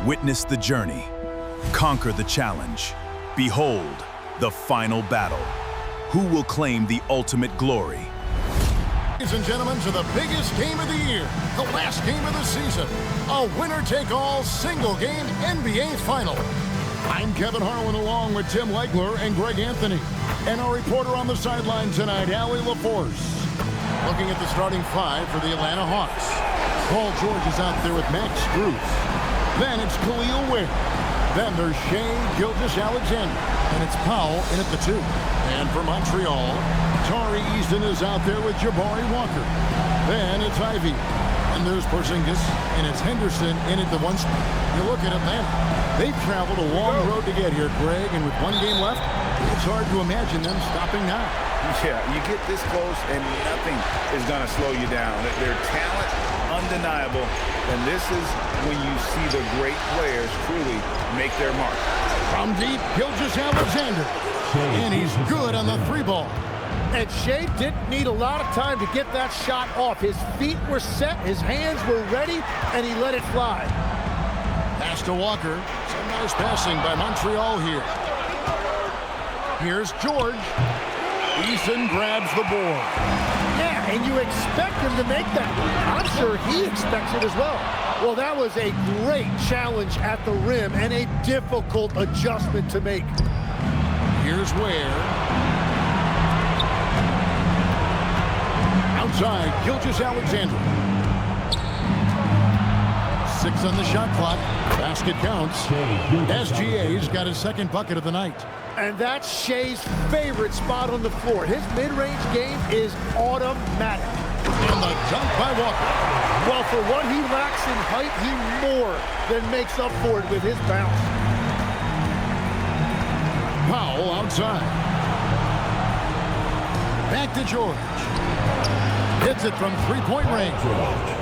Witness the journey. Conquer the challenge. Behold the final battle. Who will claim the ultimate glory? Ladies and gentlemen, to the biggest game of the year, the last game of the season, a winner-take-all single-game NBA Final. I'm Kevin Harlan along with Tim Legler and Greg Anthony, and our reporter on the sideline tonight, Allie LaForce. Looking at the starting five for the Atlanta Hawks. Paul George is out there with Max Strus. Then it's Khalil Ware. Then there's Shai Gilgeous-Alexander, and it's Powell in at the two. And for Montreal, Tari Easton is out there with Jabari Walker. Then it's Ivy. And there's Porzingis, and it's Henderson in at the one spot. You look at Atlanta. They've traveled a long road to get here, Greg, and with one game left, it's hard to imagine them stopping now. Yeah, you get this close, and nothing is going to slow you down. Their talent, undeniable, and this is when you see the great players truly make their mark. From deep, Gilgeous-Alexander. And he's good on the three ball. And Shai didn't need a lot of time to get that shot off. His feet were set, his hands were ready, and he let it fly. Pass to Walker. Some nice passing by Montreal here. Here's George. Easton grabs the board. Yeah, and you expect him to make that. I'm sure he expects it as well. Well, that was a great challenge at the rim and a difficult adjustment to make. Here's Ware. Outside, Gilgeous-Alexander. 6 on the shot clock. Basket counts. SGA's got his second bucket of the night. And that's Shai's favorite spot on the floor. His mid-range game is automatic. And the dunk by Walker. Well, for what he lacks in height, he more than makes up for it with his bounce. Powell outside. Back to George. Hits it from three-point range.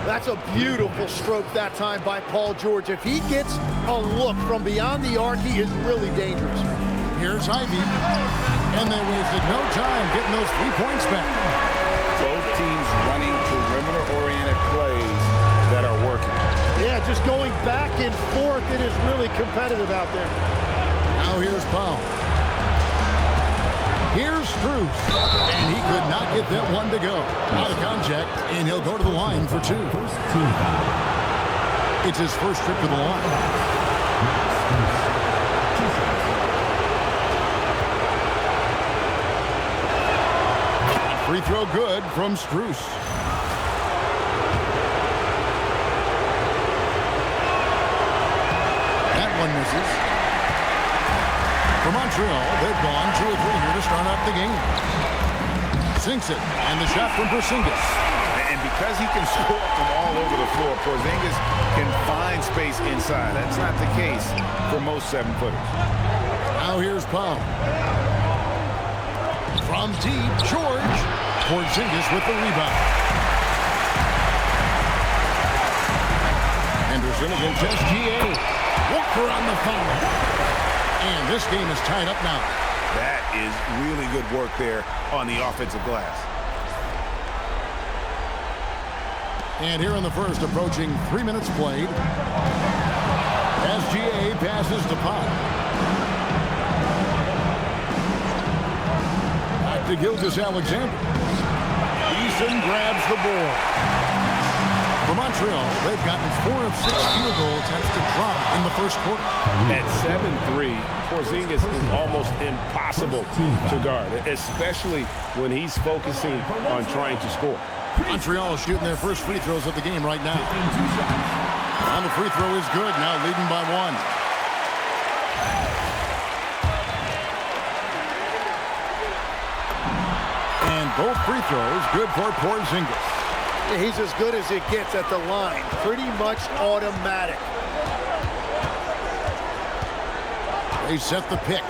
That's a beautiful stroke that time by Paul George. If he gets a look from beyond the arc, he is really dangerous. Here's Ivy. And they wasted no time getting those 3 points back. Both teams running perimeter-oriented plays that are working. Yeah, just going back and forth, it is really competitive out there. Now here's Powell. Here's Strus, and he could not get that one to go. Out of contact, and he'll go to the line for two. It's his first trip to the line. Free throw good from Strus. That one misses. For Montreal, they've gone 2 or 3 here to start out the game. Sinks it, and the shot from Porzingis. And because he can score from all over the floor, Porzingis can find space inside. That's not the case for most 7-footers. Now here's Powell. From deep, George. Porzingis with the rebound. Henderson against SGA. Walker on the foul. And this game is tied up now. That is really good work there on the offensive glass. And here in the first, approaching 3 minutes played. SGA passes to Powell. Back to Gilgeous-Alexander. Easton grabs the board. For Montreal, they've gotten 4 of 6 field goal attempts to drop in the first quarter. At 7'3", Porzingis is almost impossible to guard, especially when he's focusing on trying to score. Montreal is shooting their first free throws of the game right now. And the free throw is good, now leading by 1. And both free throws good for Porzingis. He's as good as it gets at the line. Pretty much automatic. They set the pick.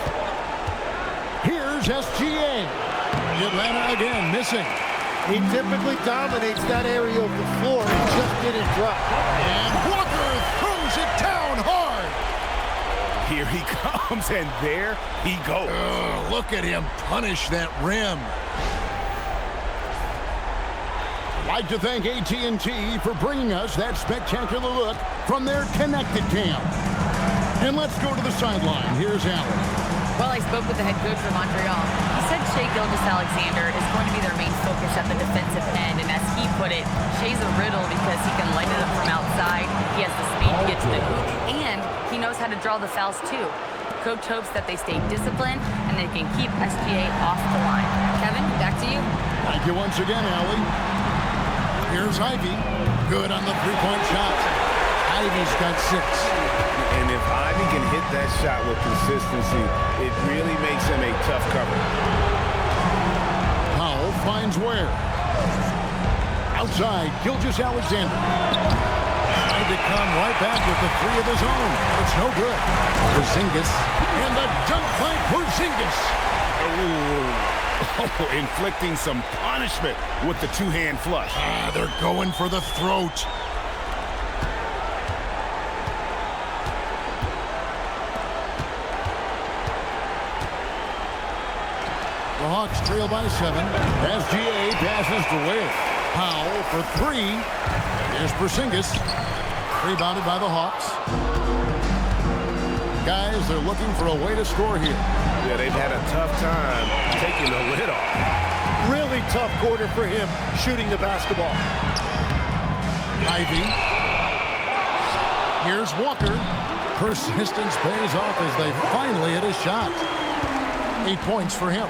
Here's SGA. Atlanta again missing. He typically dominates that area of the floor. He just didn't drop. And Walker throws it down hard. Here he comes, and there he goes. Look at him punish that rim. I'd like to thank AT&T for bringing us that spectacular look from their connected camp. And let's go to the sideline. Here's Allen. Well, I spoke with the head coach from Montreal. He said Shai Gilgeous-Alexander is going to be their main focus at the defensive end. And as he put it, Shai's a riddle because he can light it up from outside. He has the speed to get to the hoop, and he knows how to draw the fouls too. Coach hopes that they stay disciplined and they can keep SGA off the line. Kevin, back to you. Thank you once again, Allie. Here's Ivy. Good on the three-point shot. Ivy's got 6. And if Ivy can hit that shot with consistency, it really makes him a tough cover. Powell finds Ware. Outside, Gilgeous-Alexander. Trying to come right back with the 3 of his own. It's no good. Porzingis. And the dunk by Porzingis. Oh, inflicting some punishment with the two-hand flush. They're going for the throat. The Hawks trail by 7. SGA passes to Ware. Powell for 3. Here's Porzingis. Rebounded by the Hawks. Guys, they're looking for a way to score here. Yeah, they've had a tough time taking the lid off. Really tough quarter for him shooting the basketball. Ivy. Here's Walker. Persistence pays off as they finally hit a shot. 8 points for him.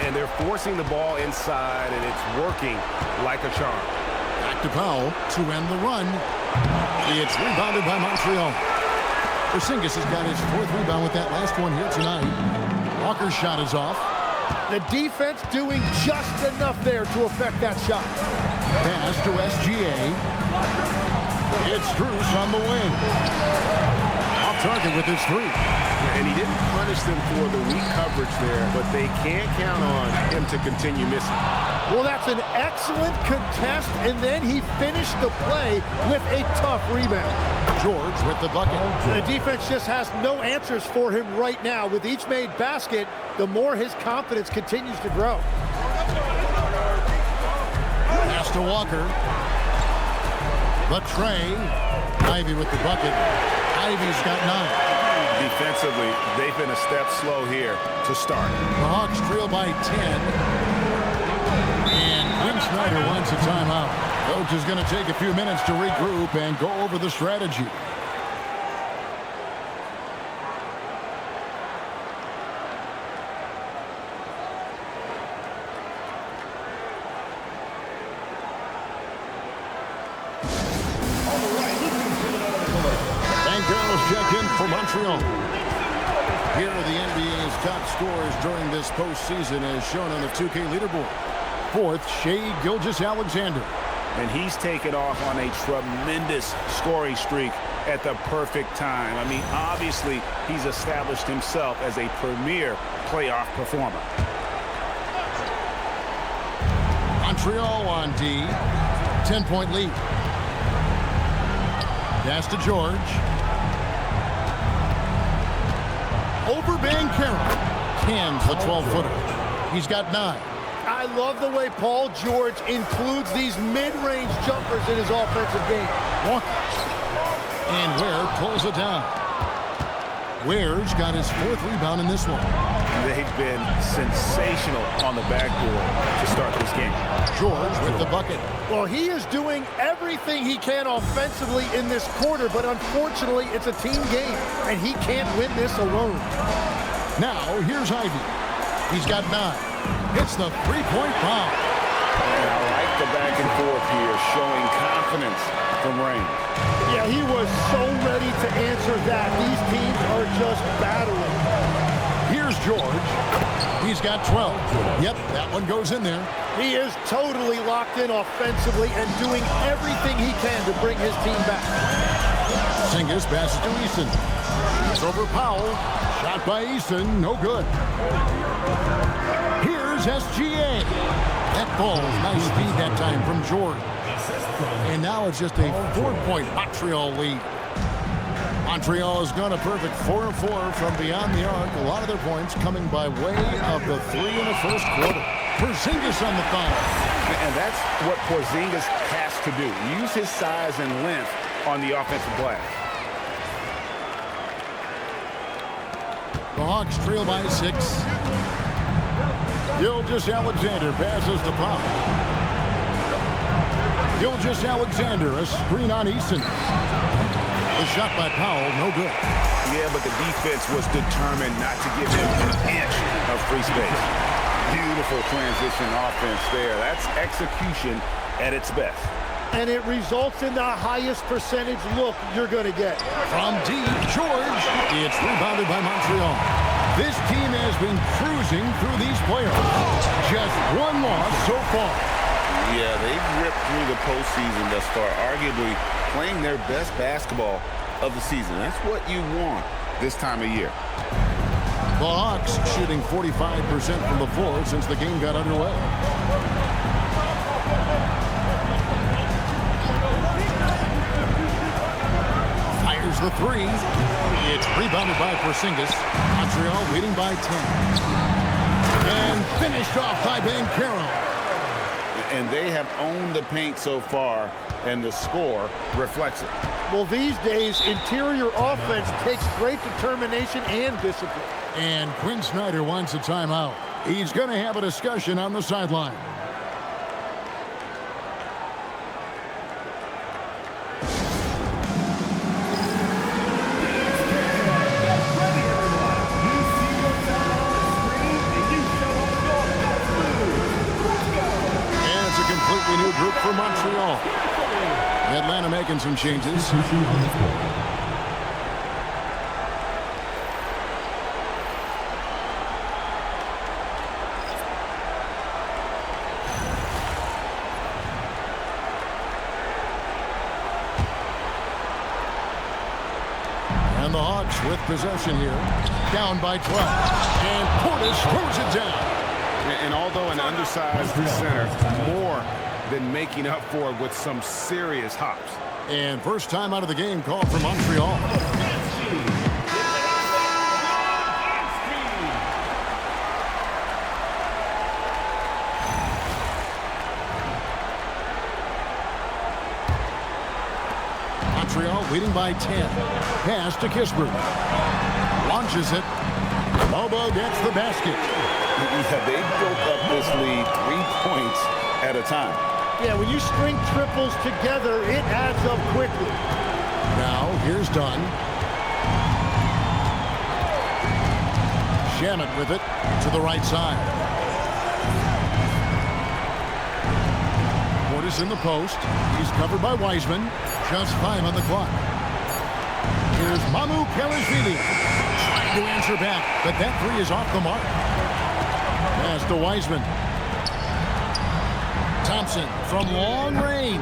And they're forcing the ball inside, and it's working like a charm. Back to Powell to end the run. It's rebounded by Montreal. Porzingis has got his 4th rebound with that last one here tonight. Walker's shot is off. The defense doing just enough there to affect that shot. Pass to SGA. It's Strus on the wing. Off target with his 3. And he didn't punish them for the weak coverage there, but they can't count on him to continue missing. Well, that's an excellent contest, and then he finished the play with a tough rebound. George with the bucket. The defense just has no answers for him right now. With each made basket, the more his confidence continues to grow. Pass to Walker. The tray. Ivy with the bucket. Ivy's got 9. Defensively, they've been a step slow here to start. The Hawks trail by 10. And Quinn Snyder wants a timeout. Coach is going to take a few minutes to regroup and go over the strategy. Check in for Montreal. Here are the NBA's top scorers during this postseason as shown on the 2K leaderboard. 4th, Shai Gilgeous-Alexander. And he's taken off on a tremendous scoring streak at the perfect time. I mean, obviously, he's established himself as a premier playoff performer. Montreal on D. 10-point lead. Pass to George. Over Banchero. Cans the 12-footer. He's got 9. I love the way Paul George includes these mid-range jumpers in his offensive game. Walker. And Ware pulls it down. Ware's got his 4th rebound in this one. They've been sensational on the backboard to start this game. George with the bucket. Well, he is doing everything he can offensively in this quarter, but unfortunately, it's a team game, and he can't win this alone. Now, here's Ivy. He's got 9. It's the 3-point bomb. And I like the back and forth here, showing confidence from Rain. Yeah, he was so ready to answer that. These teams are just battling. Here's George. He's got 12. Yep, that one goes in there. He is totally locked in offensively and doing everything he can to bring his team back. Porzingis passes to Eason. It's over Powell. Shot by Eason, no good. Here's SGA. That ball, nice speed that time from George. And now it's just a 4-point Montreal lead. Montreal has gone a perfect 4 of 4 from beyond the arc. A lot of their points coming by way of the 3 in the first quarter. Porzingis on the foul. And that's what Porzingis has to do. Use his size and length on the offensive glass. The Hawks trail by 6. Gilgeous-Alexander passes to Pop. Gilgeous-Alexander, a screen on Easton. The shot by Powell, no good. Yeah, but the defense was determined not to give him an inch of free space. Beautiful transition offense there. That's execution at its best. And it results in the highest percentage look you're going to get. From deep, George. It's rebounded by Montreal. This team has been cruising through these playoffs. Just one loss so far. Yeah, they've ripped through the postseason thus far, arguably playing their best basketball of the season. That's what you want this time of year. The Hawks shooting 45% from the floor since the game got underway. Fires the three. It's rebounded by Porzingis. Montreal leading by 10. And finished off by Banchero. And they have owned the paint so far, and the score reflects it. Well, these days, interior offense takes great determination and discipline. And Quinn Snyder wants a timeout. He's going to have a discussion on the sideline. And it's a completely new group for Montreal. Atlanta making some changes. And the Hawks with possession here. Down by 12. And Portis throws it down. And although an undersized center, more than making up for it with some serious hops. And first time out of the game called for Montreal. Montreal leading by 10. Pass to Kispert. Launches it. Bobo gets the basket. Yeah, they built up this lead 3 points at a time. Yeah, when you string triples together, it adds up quickly. Now, here's Dunn. Shannon with it to the right side. Portis in the post. He's covered by Wiseman. Just 5 on the clock. Here's Mamu Kelishvili. Trying to answer back, but that three is off the mark. Pass to Wiseman. Thompson from long range.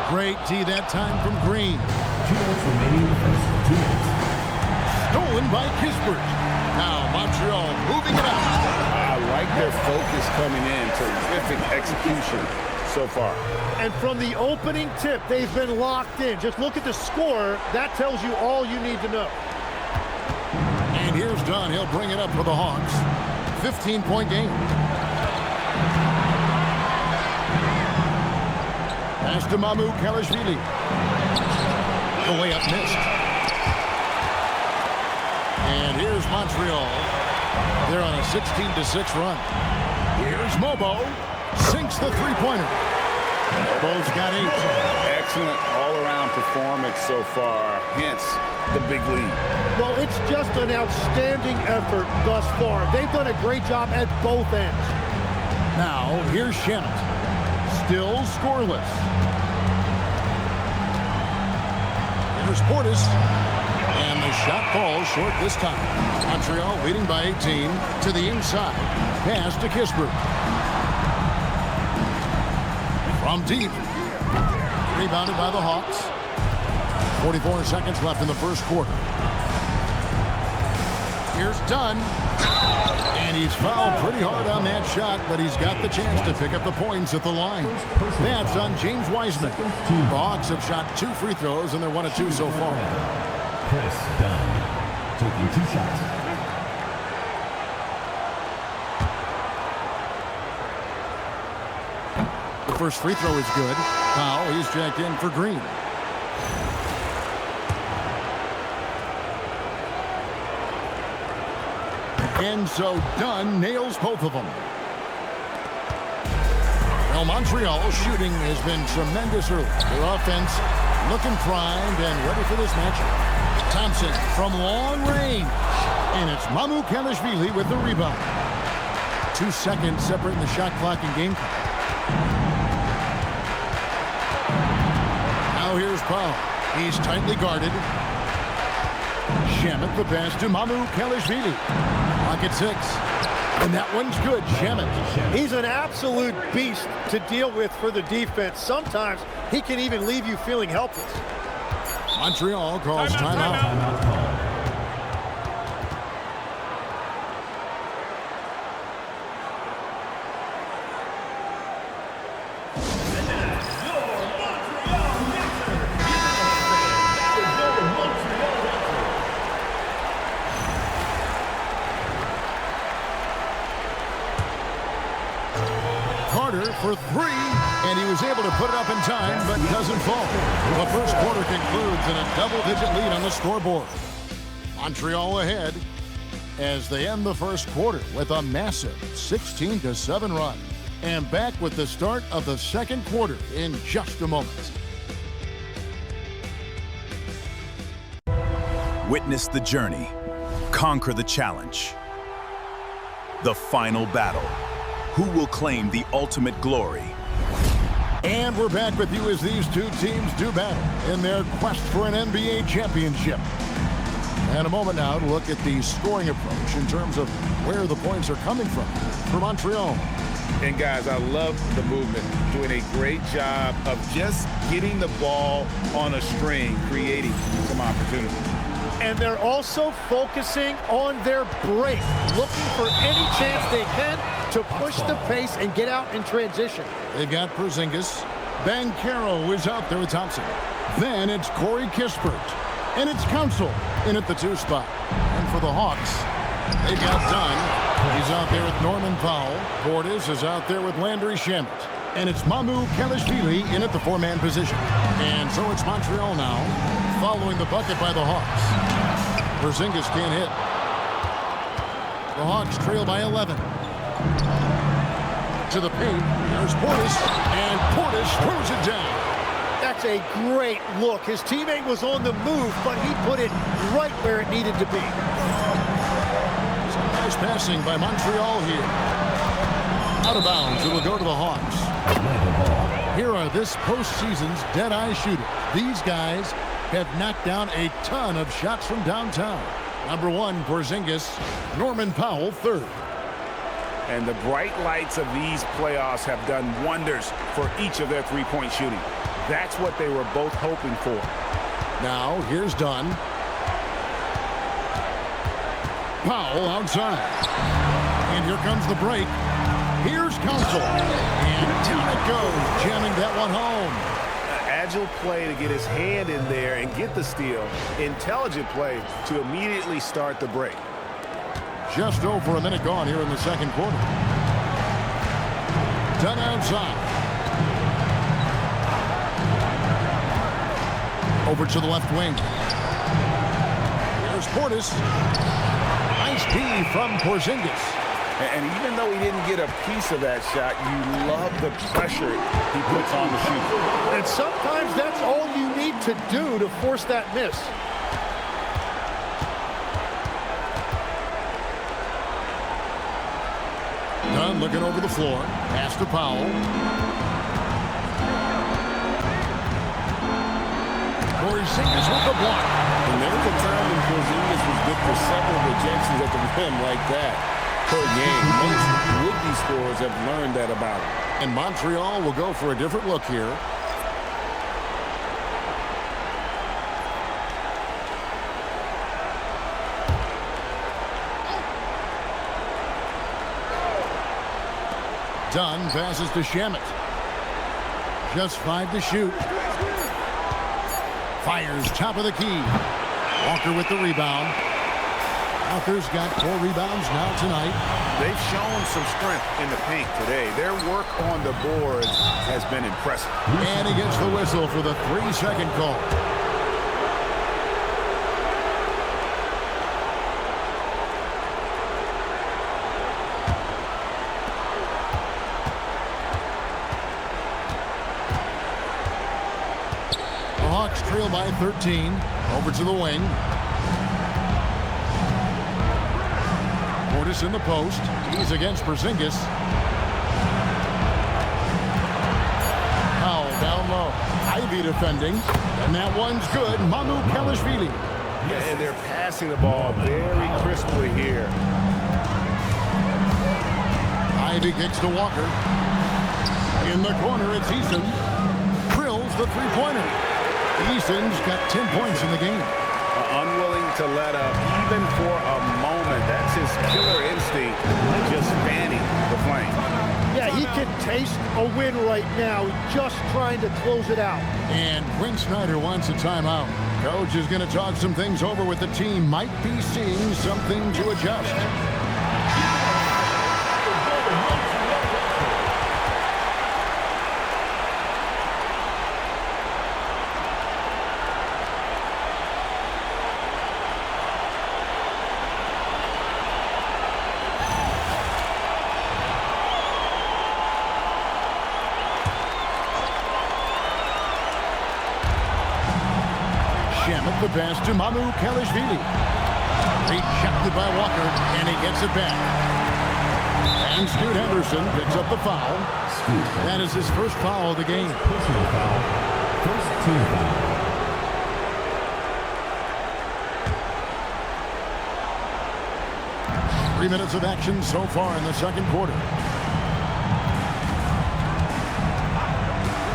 Great D that time from Green. 2 minutes remaining in the first 2 minutes. Stolen by Kispert. Now Montreal moving it out. I like their focus coming in. Terrific execution so far. And from the opening tip, they've been locked in. Just look at the score. That tells you all you need to know. And here's Dunn. He'll bring it up for the Hawks. 15-point game. Pass to Mamu Kelishvili. The layup missed. And here's Montreal. They're on a 16-6 run. Here's Mobo. Sinks the three-pointer. Mobo's got 8. Excellent all-around performance so far. Hence the big lead. Well, it's just an outstanding effort thus far. They've done a great job at both ends. Now, here's Shannon. Still scoreless. Here's Portis. And the shot falls short this time. Montreal leading by 18 to the inside. Pass to Kispert. From deep. Rebounded by the Hawks. 44 seconds left in the first quarter. Here's Dunn. And he's fouled pretty hard on that shot, but he's got the chance to pick up the points at the line. That's on James Wiseman. The Hawks have shot 2 free throws, and they're 1 of 2 so far. Chris Dunn taking 2 shots. The first free throw is good. Now he's jacked in for Green. And so Dunn nails both of them. Well, Montreal's shooting has been tremendous early. Their offense looking primed and ready for this matchup. Thompson from long range. And it's Mamu Kelishvili with the rebound. 2 seconds separating the shot clock and game clock. Now here's Paul. He's tightly guarded. Shamet the pass to Mamu Kelishvili. Pocket 6. And that one's good, Shamet. He's an absolute beast to deal with for the defense. Sometimes he can even leave you feeling helpless. Montreal calls timeout. Timeout call. For 3, and he was able to put it up in time, but doesn't fall. The first quarter concludes in a double-digit lead on the scoreboard. Montreal ahead as they end the first quarter with a massive 16-7 run. And back with the start of the second quarter in just a moment. Witness the journey. Conquer the challenge. The final battle. Who will claim the ultimate glory? And we're back with you as these two teams do battle in their quest for an NBA championship. And a moment now to look at the scoring approach in terms of where the points are coming from for Montreal. And guys, I love the movement, doing a great job of just getting the ball on a string, creating some opportunity. And they're also focusing on their break, looking for any chance they can to push the pace and get out in transition. They've got Porzingis. Banchero is out there with Thompson. Then it's Corey Kispert. And it's Council in at the 2 spot. And for the Hawks, they've got Dunn. He's out there with Norman Powell. Portis is out there with Landry Shamet. And it's Mamu Kelishvili in at the 4-man position. And so it's Montreal now, following the bucket by the Hawks. Porzingis can't hit. The Hawks trail by 11. To the paint, there's Portis, and Portis throws it down. That's a great look. His teammate was on the move, but he put it right where it needed to be. Some nice passing by Montreal here. Out of bounds, it will go to the Hawks. Here are this postseason's dead-eye shooters. These guys have knocked down a ton of shots from downtown. Number 1, Porzingis. Norman Powell, 3rd. And the bright lights of these playoffs have done wonders for each of their three-point shooting. That's what they were both hoping for. Now, here's Dunn. Powell outside. And here comes the break. Here's Council. And down it goes, jamming that one home. Agile play to get his hand in there and get the steal. Intelligent play to immediately start the break. Just over a minute gone here in the second quarter. Dunn outside. Over to the left wing. Here's Portis. Nice D from Porzingis. And even though he didn't get a piece of that shot, you love the pressure he puts on the shooter. And sometimes that's all you need to do to force that miss. Dunn looking over the floor. Pass to Powell. Porzingis with the block. And there was a time when Porzingis was good for several rejections at the rim like that per game. Most would-be scorers have learned that about him. And Montreal will go for a different look here. Dunn passes to Shamet. Just 5 to shoot. Fires top of the key. Walker with the rebound. Walker's got 4 rebounds now tonight. They've shown some strength in the paint today. Their work on the boards has been impressive. And he gets the whistle for the 3-second call. trail by 13. Over to the wing. Portis in the post. He's against Porzingis. Powell down low. Ivy defending. And that one's good. Manu Kelishvili. And they're passing the ball very crisply here. Ivy kicks to Walker. In the corner, it's Eason. Drills the three-pointer. Eason's got 10 points in the game. Unwilling to let up even for a moment. That's his killer instinct, just fanning the flame. Yeah, he can taste a win right now, just trying to close it out. And Quinn Snyder wants a timeout. Coach is going to talk some things over with the team. Might be seeing something to adjust. The pass to Manu Kelishvili. Rejected by Walker, and he gets it back. And Scoot Henderson picks up the foul. That is his first foul of the game. Personal foul. First team foul. Three minutes of action so far in the second quarter.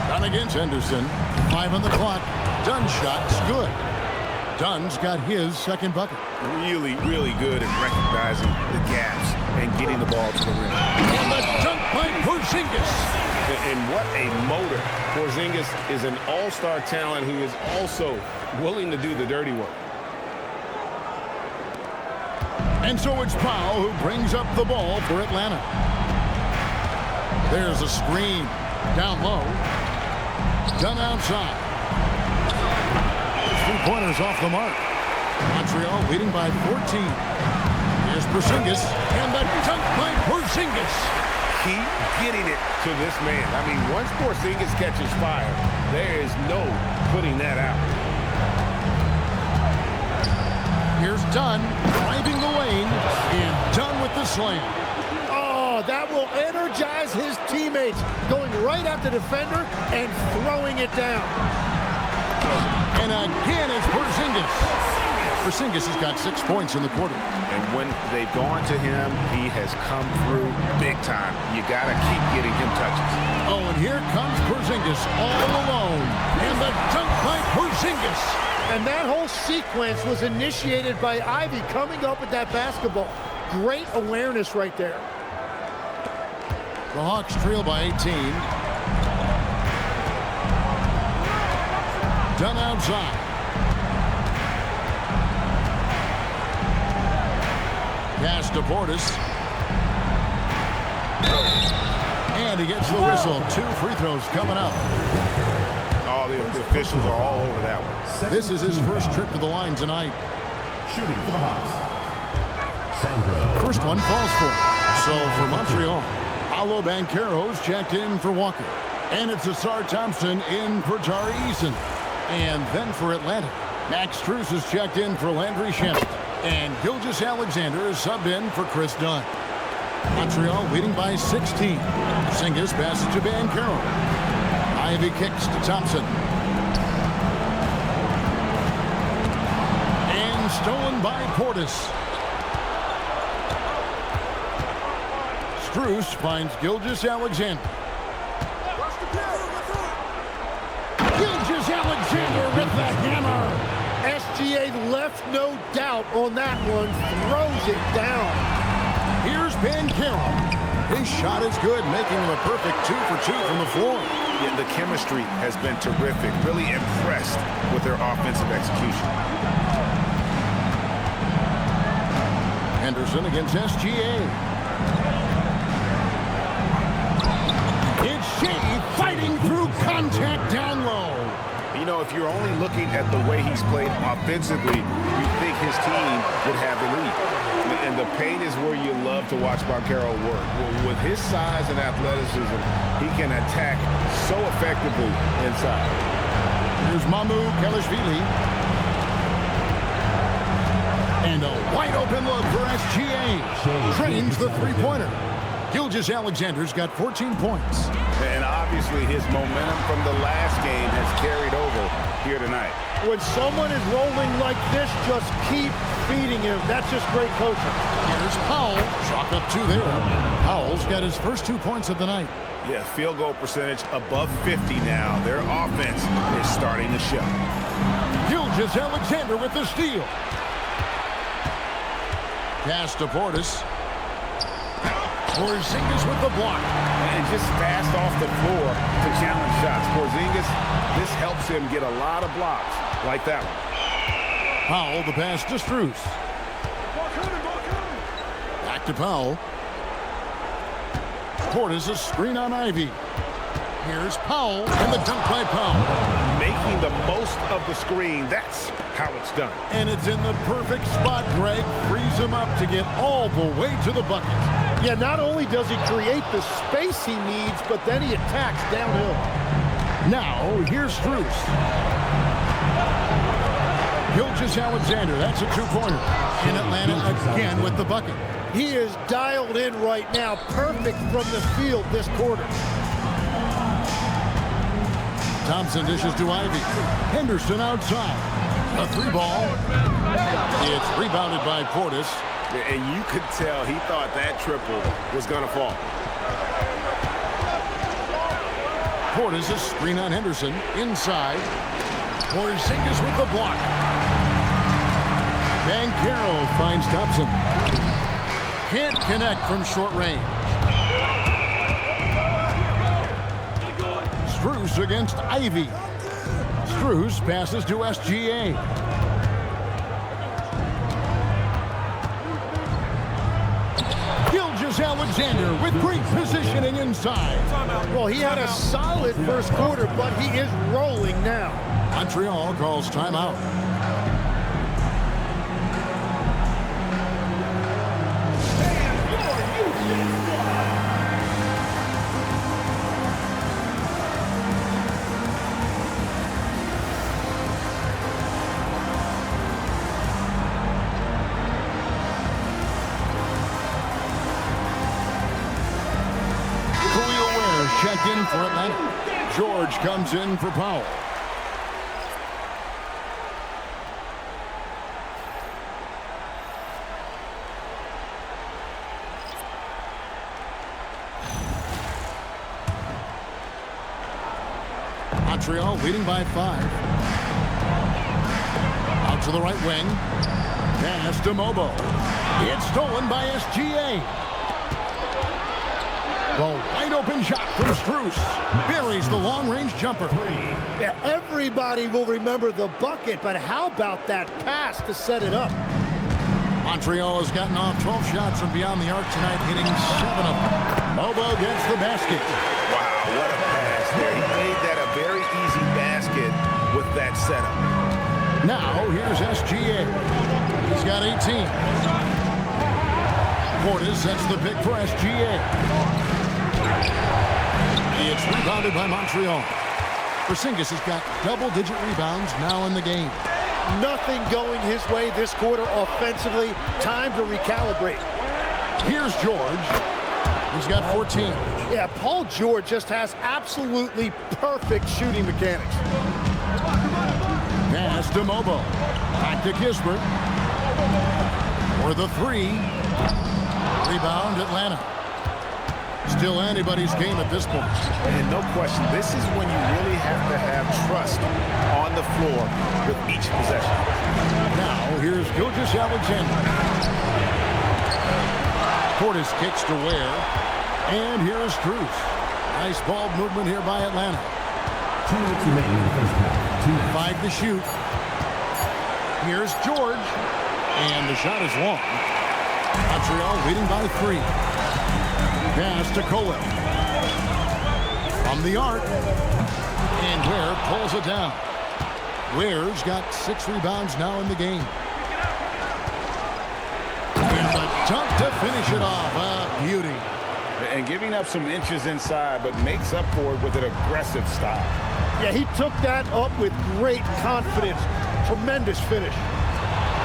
Dunn against Henderson. 5 on the clock. Dunn's shot's good. Dunn's got his second bucket. Really, really good at recognizing the gaps and getting the ball to the rim. And the dunk by Porzingis. And what a motor. Porzingis is an all-star talent who is also willing to do the dirty work. And so it's Powell who brings up the ball for Atlanta. There's a screen. Down low. Dunn outside. Three-pointers off the mark. Montreal leading by 14. Here's Porzingis, and the dunk by Porzingis. Keep getting it to this man. I mean, once Porzingis catches fire, there is no putting that out. Here's Dunn driving the lane, and Dunn with the slam. Oh, that will energize his teammates, going right at the defender and throwing it down. And again, it's Porzingis. Porzingis has got 6 points in the quarter. And when they've gone to him, he has come through big time. You got to keep getting him touches. Oh, and here comes Porzingis all alone. And the dunk by Porzingis. And that whole sequence was initiated by Ivy coming up with that basketball. Great awareness right there. The Hawks trail by 18. Dunn outside. Pass to Portis. And he gets the whistle. 2 free throws coming up. All the officials are all over that one. This is his first trip to the line tonight. Shooting for the Hawks. Sandro. First one falls for. So for Montreal, Paolo Banchero's checked in for Walker. And it's Asar Thompson in for Tari Eason. And then for Atlanta, Max Strus is checked in for Landry Shamet. And Gilgeous Alexander is subbed in for Chris Dunn. Montreal leading by 16. Porzingis passes to Banchero. Ivy kicks to Thompson. And stolen by Portis. Strus finds Gilgeous Alexander. Gilgeous Alexander with the hammer. SGA left no doubt on that one, throws it down. Here's Banchero. His shot is good, making him a perfect 2 for 2 from the floor. Yeah, the chemistry has been terrific. Really impressed with their offensive execution. Henderson against SGA. It's Shea fighting through contact down low. You know, if you're only looking at the way he's played offensively, you think his team would have the lead. And the paint is where you love to watch Banchero work. With his size and athleticism, he can attack so effectively inside. Here's Kelishvili. And a wide open look for SGA. Trains the three-pointer. Gilgeous Alexander's got 14 points. And obviously his momentum from the last game has carried over here tonight. When someone is rolling like this, just keep feeding him. That's just great coaching. Here's Powell. Chalk up 2 there. Powell's got his first 2 points of the night. Yeah, field goal percentage above 50 now. Their offense is starting to show. Gilgeous Alexander with the steal. Pass to Portis. Porzingis with the block. And just fast off the floor to challenge shots. Porzingis, this helps him get a lot of blocks like that one. Powell, the pass to Strus. Back to Powell. Portis, a screen on Ivy. Here's Powell, and the dunk by Powell. Making the most of the screen, that's how it's done. And it's in the perfect spot, Greg. Frees him up to get all the way to the bucket. Yeah, not only does he create the space he needs, but then he attacks downhill. Now, here's Strus. Gilgeous Alexander, that's a 2-pointer. In Atlanta again with the bucket. He is dialed in right now, perfect from the field this quarter. Thompson dishes to Ivy. Henderson outside. A 3-ball. It's rebounded by Portis. And you could tell he thought that triple was going to fall. Portis, a screen on Henderson. Inside. Porzingis with the block. Banchero finds Thompson. Can't connect from short range. Strus against Ivy. Strus passes to SGA. Gilgeous Alexander with great positioning inside. Well, he had a solid first quarter, but he is rolling now. Montreal calls timeout. Checked in for Atlanta. George comes in for Powell. Montreal leading by 5. Out to the right wing. Pass to Mobo. It's stolen by SGA. The wide open shot from Strus. Buries the long-range jumper. Yeah, everybody will remember the bucket, but how about that pass to set it up? Montreal has gotten off 12 shots from beyond the arc tonight, hitting 7 of them. Mobo gets the basket. Wow, what a pass there. He made that a very easy basket with that setup. Now, here's SGA. He's got 18. Portis sets the pick for SGA. It's rebounded by Montreal. Porzingis has got double-digit rebounds now in the game. Nothing going his way this quarter offensively. Time to recalibrate. Here's George. He's got 14. Yeah, Paul George just has absolutely perfect shooting mechanics. Pass to Mobo. Back to Kispert. For the 3. Rebound, Atlanta. Still anybody's game at this point. And no question, this is when you really have to have trust on the floor with each possession. Now, here's Gilgeous Alexander. Portis kicks to Ware. And here's Strus. Nice ball movement here by Atlanta. 2 minutes remaining in the first half. 5 to shoot. Here's George. And the shot is long. Montreal leading by 3. Pass to Koleji. From the arc. And Ware pulls it down. Ware's got 6 rebounds now in the game. And the dunk to finish it off. A beauty. And giving up some inches inside, but makes up for it with an aggressive style. Yeah, he took that up with great confidence. Tremendous finish.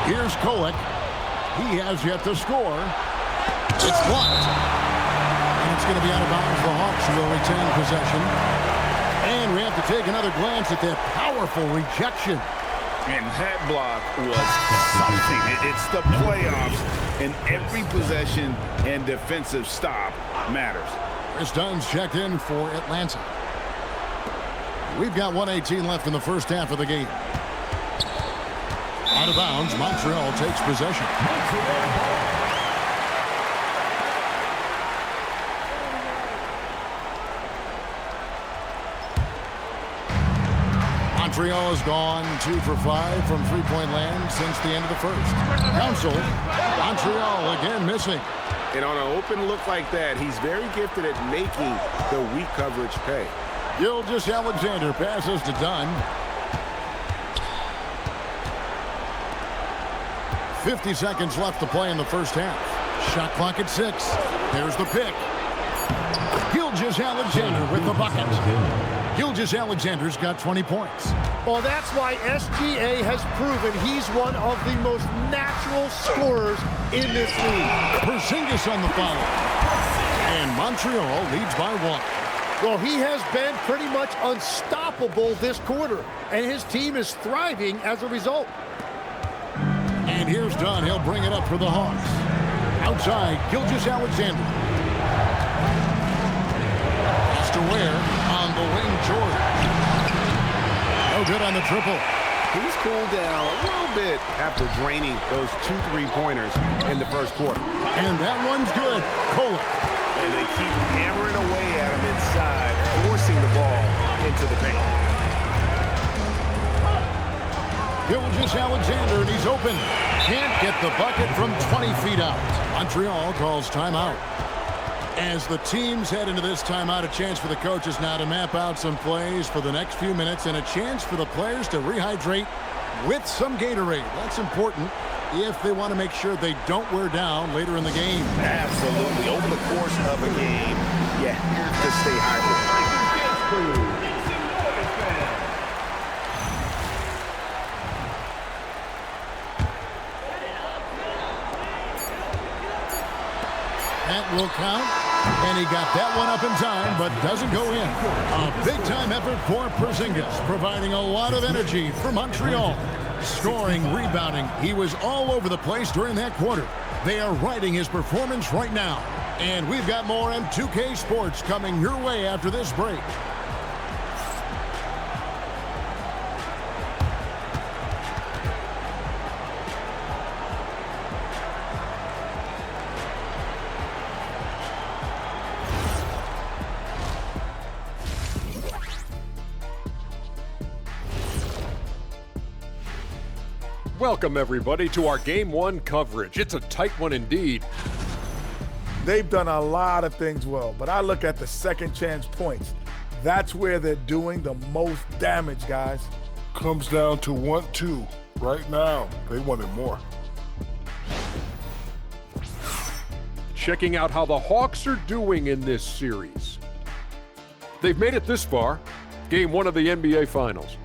Here's Koleji. He has yet to score. It's blocked. And it's going to be out of bounds. The Hawks will retain possession. And we have to take another glance at that powerful rejection. And that block was something. It's the playoffs, and every possession and defensive stop matters. Chris Dunn's checked in for Atlanta. We've got 1:18 left in the first half of the game. Out of bounds, Montreal takes possession. Montreal has gone 2 for 5 from three-point land since the end of the first. Council, Montreal again missing. And on an open look like that, he's very gifted at making the weak coverage pay. Gilgeous Alexander passes to Dunn. 50 seconds left to play in the first half. Shot clock at 6. There's the pick. Gilgeous Alexander with the bucket. Gilgeous Alexander's got 20 points. Well, that's why SGA has proven he's one of the most natural scorers in this league. Porzingis on the foul. And Montreal leads by 1. Well, he has been pretty much unstoppable this quarter, and his team is thriving as a result. And here's Dunn. He'll bring it up for the Hawks. Outside, Gilgeous Alexander. Pass to Ware on the wing, Jordan. No good on the triple. He's cooled down a little bit after draining those 2 3-pointers in the first quarter. And that one's good. Koleji. And they keep hammering away at him inside, forcing the ball into the paint. Gilgeous Alexander, and he's open. Can't get the bucket from 20 feet out. Montreal calls timeout. As the teams head into this timeout, a chance for the coaches now to map out some plays for the next few minutes and a chance for the players to rehydrate with some Gatorade. That's important if they want to make sure they don't wear down later in the game. Absolutely. Over the course of a game, you have to stay hydrated. That will count. And he got that one up in time, but doesn't go in. A big-time effort for Porzingis, providing a lot of energy for Montreal. Scoring, rebounding. He was all over the place during that quarter. They are riding his performance right now. And we've got more M2K Sports coming your way after this break. Welcome, everybody, to our Game 1 coverage. It's a tight one indeed. They've done a lot of things well, but I look at the second chance points. That's where they're doing the most damage, guys. Comes down to 1-2. Right now, they wanted more. Checking out how the Hawks are doing in this series. They've made it this far, Game 1 of the NBA Finals.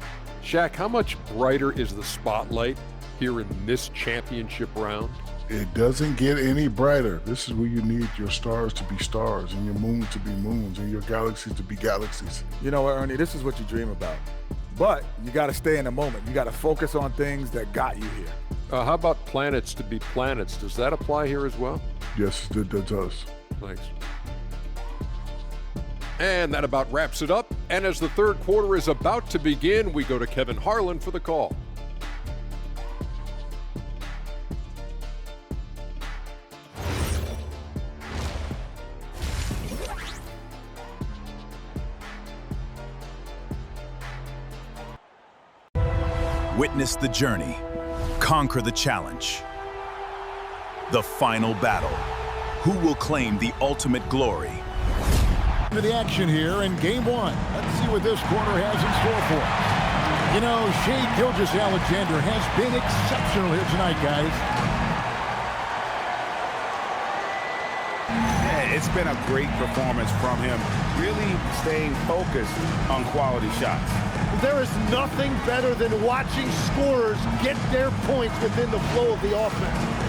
Shaq, how much brighter is the spotlight here in this championship round? It doesn't get any brighter. This is where you need your stars to be stars and your moons to be moons and your galaxies to be galaxies. You know what, Ernie, this is what you dream about. But you got to stay in the moment. You got to focus on things that got you here. How about planets to be planets? Does that apply here as well? Yes, it does. Thanks. And that about wraps it up. And as the third quarter is about to begin, we go to Kevin Harlan for the call. Witness the journey. Conquer the challenge. The final battle. Who will claim the ultimate glory? To the action here in Game 1. Let's see what this quarter has in store for us. You know, Shai Gilgeous-Alexander has been exceptional here tonight, guys. Yeah, It's been a great performance from him, really staying focused on quality shots. There is nothing better than watching scorers get their points within the flow of the offense.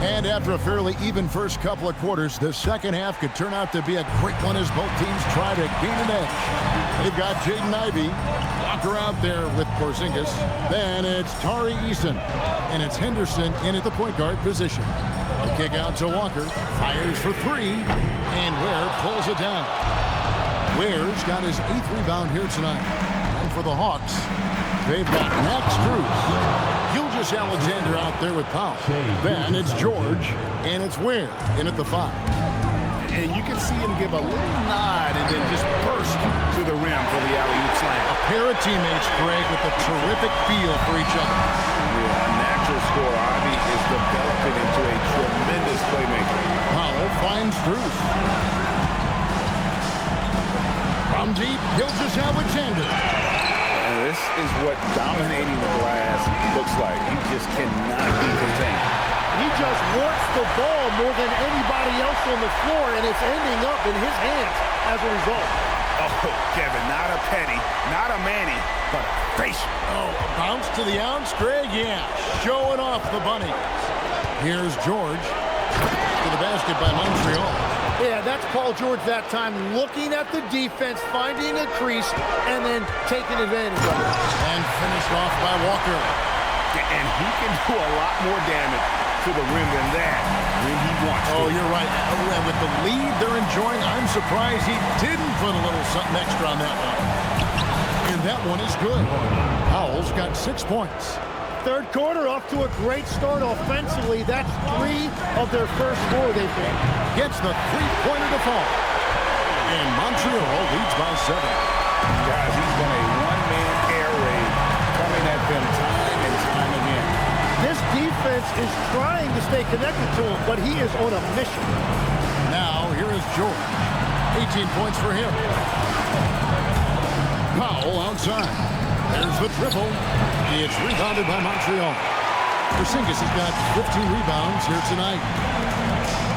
And after a fairly even first couple of quarters, the second half could turn out to be a quick one as both teams try to gain an edge. They've got Jaden Ivey, Walker out there with Porzingis. Then it's Tari Eason, and it's Henderson in at the point guard position. The kick out to Walker, fires for three, and Ware pulls it down. Ware's got his 8th rebound here tonight. And for the Hawks, they've got Max Strus. Alexander out there with Powell. Then it's George, and it's Ware in at the 5. And you can see him give a little nod and then just burst to the rim for the alley-oop slam. A pair of teammates, Greg, with a terrific feel for each other. Yeah, a natural scorer. Ivy is developing into a tremendous playmaker. Powell finds Strus. From deep, Alexander. This is what dominating the glass looks like. He just cannot be contained. He just wants the ball more than anybody else on the floor, and it's ending up in his hands as a result. Oh, Kevin, not a penny, not a Manny, but a face. Oh, a bounce to the ounce, Greg? Yeah, showing off the bunny. Here's George to the basket by Montreal. Yeah, that's Paul George that time, looking at the defense, finding a crease, and then taking advantage of it. And finished off by Walker. And he can do a lot more damage to the rim than that when he wants to. Oh, you're right. And with the lead they're enjoying, I'm surprised he didn't put a little something extra on that one. And that one is good. Powell's got 6 points. Third quarter off to a great start offensively. That's 3 of their first 4 they've made. Gets the three-pointer to fall. And Montreal leads by 7. Guys, he's been a one-man air raid coming at them time and time again. This defense is trying to stay connected to him, but he is on a mission. Now, here is George. 18 points for him. Powell outside. There's the triple. It's rebounded by Montreal. Porzingis has got 15 rebounds here tonight.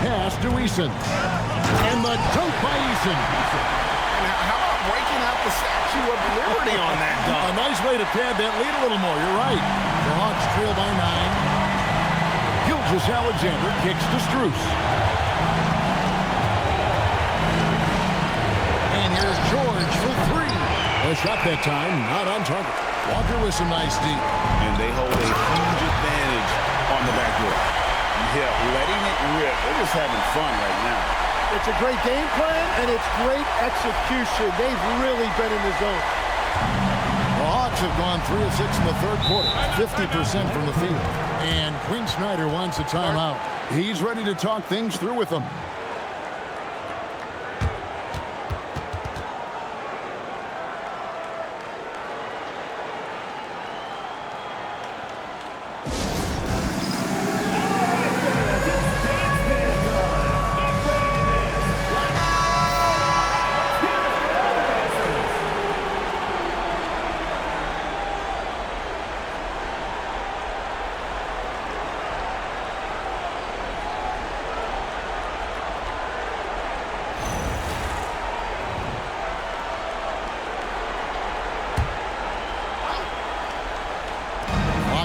Pass to Eason. And the dunk by Eason. Now, how about breaking out the Statue of Liberty on that dunk? A nice way to pad that lead a little more. You're right. The Hawks trail by 9. Alexander kicks to Strus. And here's George for 3. A shot that time, not on target. Walker with some nice deep. And they hold a huge advantage on the backboard. Yeah, letting it rip. They're just having fun right now. It's a great game plan, and it's great execution. They've really been in the zone. The Hawks have gone 3 of 6 in the third quarter, 50% from the field. And Quinn Snyder wants a timeout. He's ready to talk things through with them.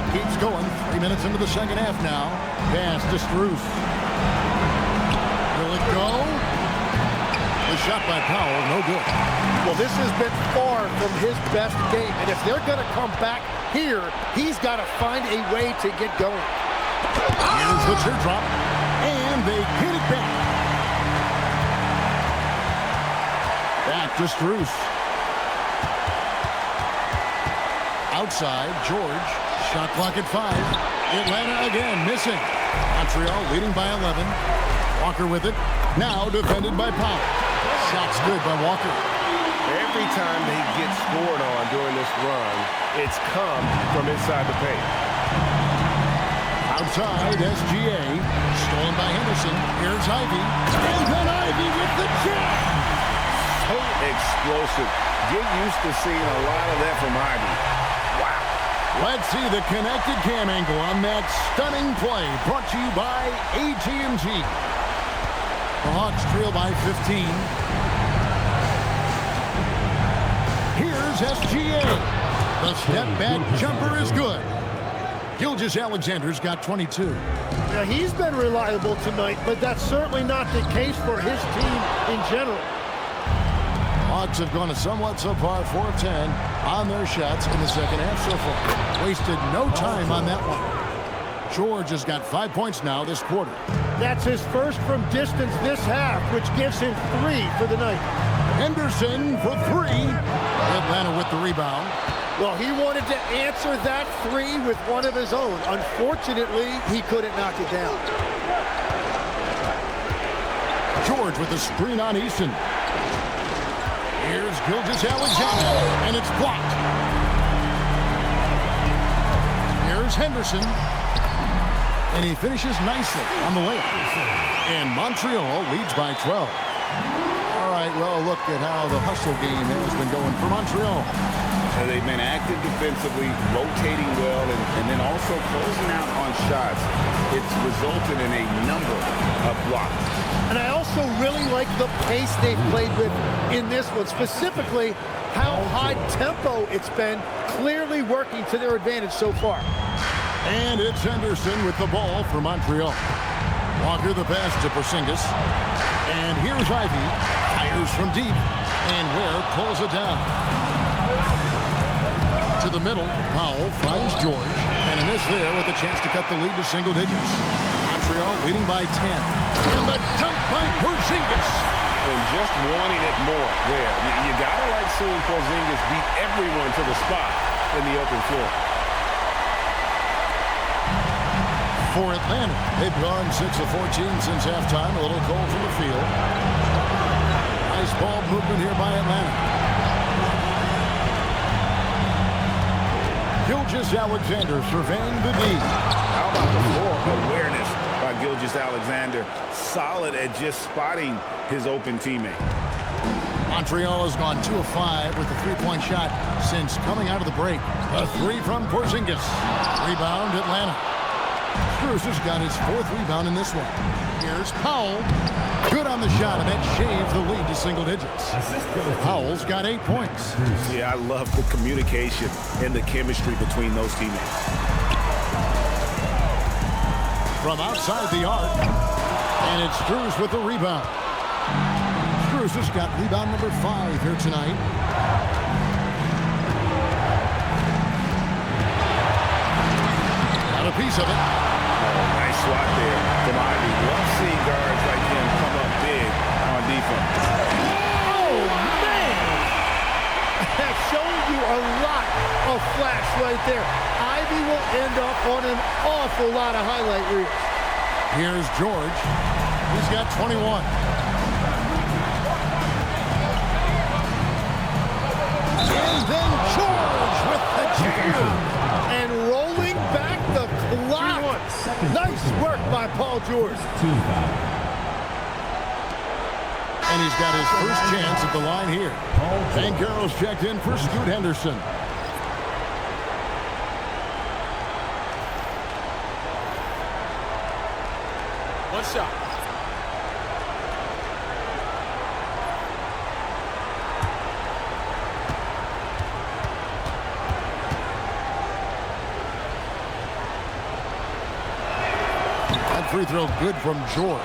Keeps going. 3 minutes into the second half now. Pass to Strus. Will it go? The shot by Powell, no good. Well, this has been far from his best game, and if they're going to come back here, he's got to find a way to get going. Here's the teardrop, and they get it back. Back to Strus. Outside, George. Shot clock at 5. Atlanta again missing. Montreal leading by 11. Walker with it. Now defended by Powell. Shot's good by Walker. Every time they get scored on during this run, it's come from inside the paint. Outside, SGA. Stolen by Henderson. Here's Ivey. And then Ivey with the jam. So explosive. Get used to seeing a lot of that from Ivy. Wow. Let's see the connected cam angle on that stunning play, brought to you by AT&T. The Hawks trail by 15. Here's SGA. The step-back jumper is good. Gilgeous Alexander's got 22. Now, he's been reliable tonight, but that's certainly not the case for his team in general. Hawks have gone a somewhat subpar 4 of 10 on their shots in the second half so far. Wasted no time on that one. George has got 5 points now this quarter. That's his first from distance this half, which gives him 3 for the night. Henderson for 3. Atlanta with the rebound. Well, he wanted to answer that 3 with one of his own. Unfortunately, he couldn't knock it down. George with the screen on Easton. Here's Gilgeous Alexander, and it's blocked. Here's Henderson, and he finishes nicely on the layup. And Montreal leads by 12. All right, well, look at how the hustle game has been going for Montreal. They've been active defensively, rotating well, and then also closing out on shots. It's resulted in a number of blocks. And I also really like the pace they've played with in this one, specifically how high tempo it's been, clearly working to their advantage so far. And it's Henderson with the ball for Montreal. Walker the pass to Porzingis. And here's Ivy, fires from deep, and Ware pulls it down. To the middle, Powell finds George, and a miss there with a chance to cut the lead to single digits. Montreal leading by 10. And the dunk by Porzingis. And just wanting it more there. You gotta like seeing Porzingis beat everyone to the spot in the open floor. For Atlanta, they've gone 6 of 14 since halftime. A little cold from the field. Nice ball movement here by Atlanta. Gilgeous Alexander surveying the D. How about the floor awareness by Gilgeous Alexander? Solid at just spotting his open teammate. Montreal has gone 2 of 5 with a 3-point shot since coming out of the break. A 3 from Porzingis. Rebound, Atlanta. Strus has got his 4th rebound in this one. Here's Powell. Good on the shot, and that shaves the lead to single digits. Powell's got 8 points. Yeah, I love the communication and the chemistry between those teammates. From outside the arc, and it's Strus with the rebound. Strus has got rebound number 5 here tonight. Got a piece of it. Nice swat there from Ivy. Love seeing guards like him come up big on defense. Oh, man! That's showing you a lot of flash right there. Ivy will end up on an awful lot of highlight reels. Here's George. He's got 21. And then George with the jam. And rolling back the clock. Nice work by Paul George. And he's got his first chance at the line here. And Carroll's checked in for Scoot Henderson. One shot. Free throw good from George.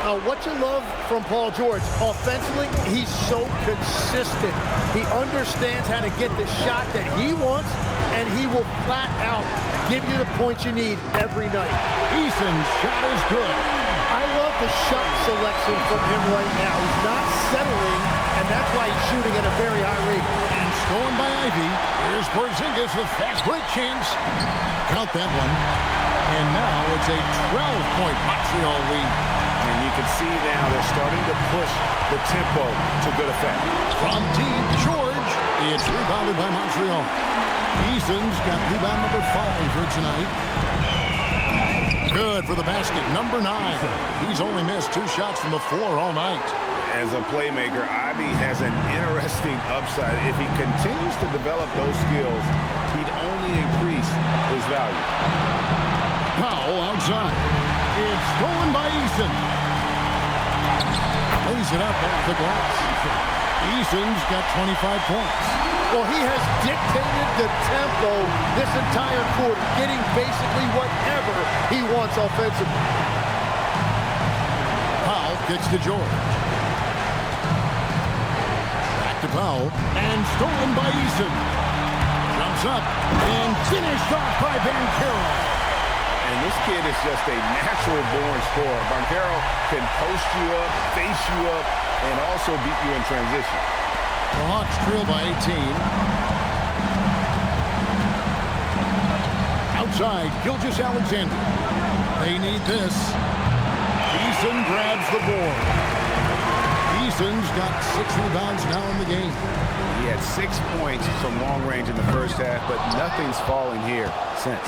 Now, what you love from Paul George, offensively, he's so consistent. He understands how to get the shot that he wants, and he will flat out give you the points you need every night. Eason's shot is good. I love the shot selection from him right now. He's not settling, and that's why he's shooting at a very high rate. And stolen by Ivy. Here's Porzingis with fast break chance. Count that one. And now it's a 12-point Montreal lead. And you can see now they're starting to push the tempo to good effect. From deep, George. It's rebounded by Montreal. Eason's got rebound number 5 for tonight. Good for the basket, number 9. He's only missed 2 shots from the floor all night. as a playmaker, Ivy has an interesting upside. If he continues to develop those skills, he'd only increase his value. Powell outside. It's stolen by Eason. Lays it up off the glass. Eason's got 25 points. Well, he has dictated the tempo this entire quarter, getting basically whatever he wants offensively. Powell gets to George. Back to Powell. And stolen by Eason. Jumps up and finished off by Banchero. And this kid is just a natural-born scorer. Banchero can post you up, face you up, and also beat you in transition. The Hawks trail by 18. Outside, Gilgeous Alexander. They need this. Eason grabs the board. Eason's got 6 rebounds now in the game. He had 6 points from long range in the first half, but nothing's falling here since.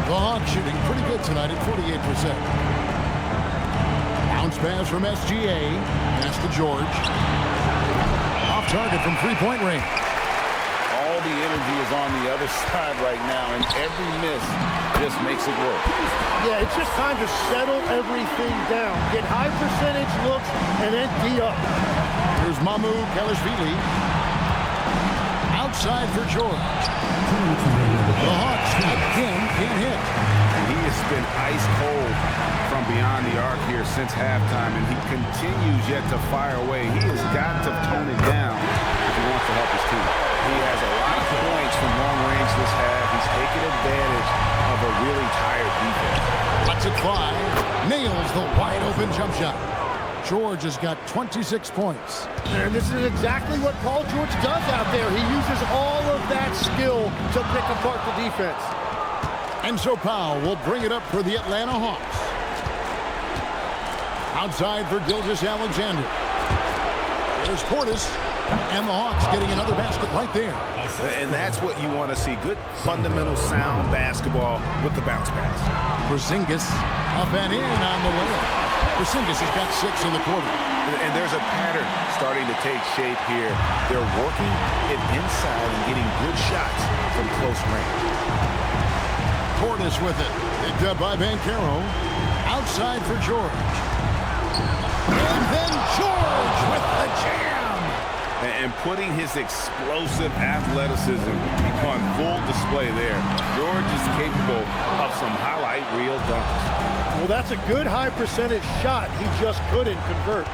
The Hawks shooting pretty good tonight at 48%. Bounce pass from SGA. Pass to George. Off target from three-point range. All the energy is on the other side right now, and every miss just makes it work. Yeah, it's just time to settle everything down. Get high percentage looks and then D up. Here's Mamu Kelishvili. Outside for George. The Hawks again can't hit. And he has been ice cold from beyond the arc here since halftime, and he continues yet to fire away. He has got to tone it down if he wants to help his team. He has a lot of points from long range this half. He's taken advantage of a really tired defense. Cuts it 5. Nails the wide open jump shot. George has got 26 points. And this is exactly what Paul George does out there. He uses all of that skill to pick apart the defense. And so Powell will bring it up for the Atlanta Hawks. Outside for Gilgeous Alexander. There's Portis. And the Hawks getting another basket right there. And that's what you want to see. Good, fundamental, sound basketball with the bounce pass. Porzingis up and in on the way. Porzingis has got 6 in the quarter. And there's a pattern starting to take shape here. They're working it inside and getting good shots from close range. Portis with it. Picked up by Banchero. Outside for George. And then George with the jam. And putting his explosive athleticism on full display there. George is capable of some highlight reel dunks. Well, that's a good high percentage shot. He just couldn't convert.